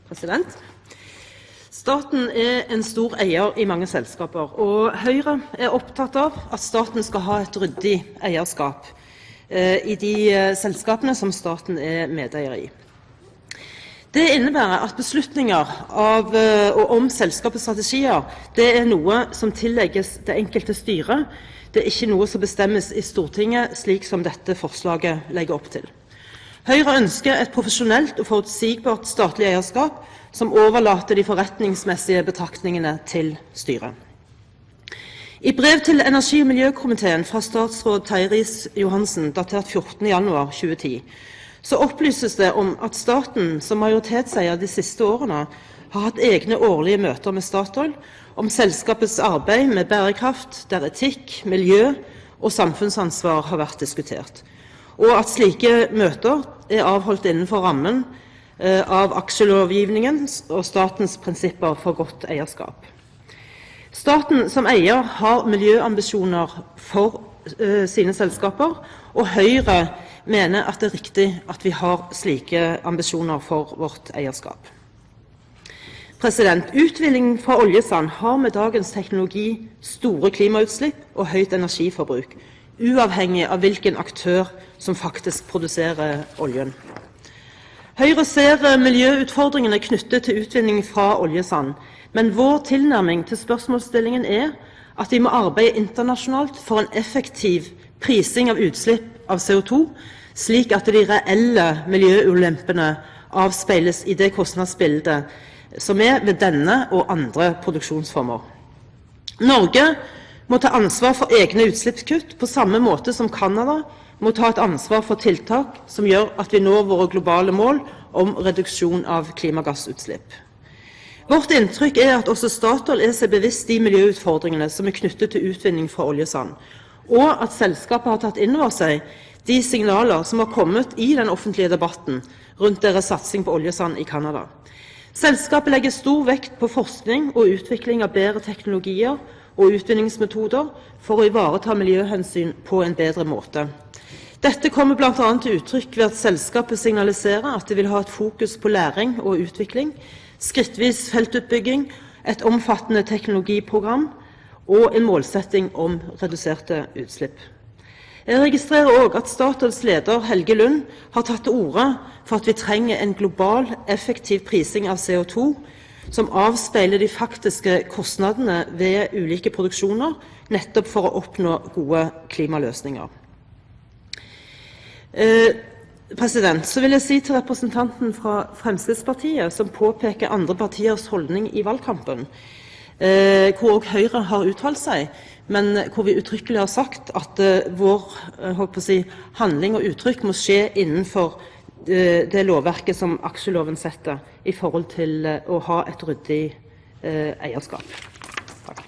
President. Staten en stor eier i mange selskaper, og Høyre opptatt av at staten skal ha et ryddig eierskap i de selskapene som staten medeier i. Det innebærer at beslutninger av og om selskapets strategier, det noe som tillegges det enkelte styret. Det ikke noe som bestemmes i Stortinget, slik som dette forslaget legger opp til. Høyre ønsker et profesjonelt og forutsigbart statlig eierskap som overlater de forretningsmessige betraktningene til styret. I brev til Energi- og miljøkomiteen fra statsråd Terje Riis-Johansen, datert 14. januar 2010, så opplyses det om at staten som majoritetseier de siste årene har hatt egne årlige møter med Statoil om selskapets arbeid med bærekraft, der etikk, miljø og samfunnsansvar har vært diskutert, og at slike møter avholdt innenfor rammen av aksjelovgivningen og statens prinsipper for godt eierskap. Staten som eier har miljøambisjoner for sine selskaper, og Høyre mener at det riktig at vi har slike ambisjoner for vårt eierskap. Utvinning fra oljesand har med dagens teknologi store klimautslipp og høyt energiforbruk, uavhengig av hvilken aktør som faktisk produserer oljen. Høyre ser miljøutfordringene knyttet til utvinning fra oljesand, men vår tilnærming til spørsmålsstillingen at vi må arbeide internasjonalt for en effektiv prising av utslipp av CO2, slik at de reelle miljøulempene avspeiles i det kostnadsbildet som ved denne og andre produksjonsformer. Norge må ta ansvar for egne utslippskutt på samme måte som Kanada må ta et ansvar for tiltak som gjør at vi når våre globale mål om reduksjon av klimagassutslipp. Vårt inntrykk at også Statoil seg bevisst de miljøutfordringene som knyttet til utvinning fra oljesand, og at selskapet har tatt inn over seg de signaler som har kommet i den offentlige debatten rundt deres satsing på oljesand i Kanada. Selskapet legger stor vekt på forskning og utvikling av bedre teknologier og utvinningsmetoder for å ivareta miljøhensyn på en bedre måte. Dette kommer blant annet til uttrykk ved at selskapet signaliserer at det vil ha et fokus på læring og utvikling, skrittvis feltutbygging, et omfattende teknologiprogram og en målsetting om reduserte utslipp. Jeg registrerer også at Statoils leder Helge Lund har tatt til orde for at vi trenger en global, effektiv prising av CO2 som avspeiler de faktiske kostnadene ved ulike produksjoner, nettopp for å oppnå gode klimaløsninger. Så vil jeg si til representanten fra Fremskrittspartiet, som påpeker andre partiers holdning i valgkampen, hvor også Høyre har uttalt seg, men hvor vi uttrykkelig har sagt at vår handling og uttrykk må skje innenfor det lovverket som aksjeloven setter i forhold til å ha et ryddig eierskap.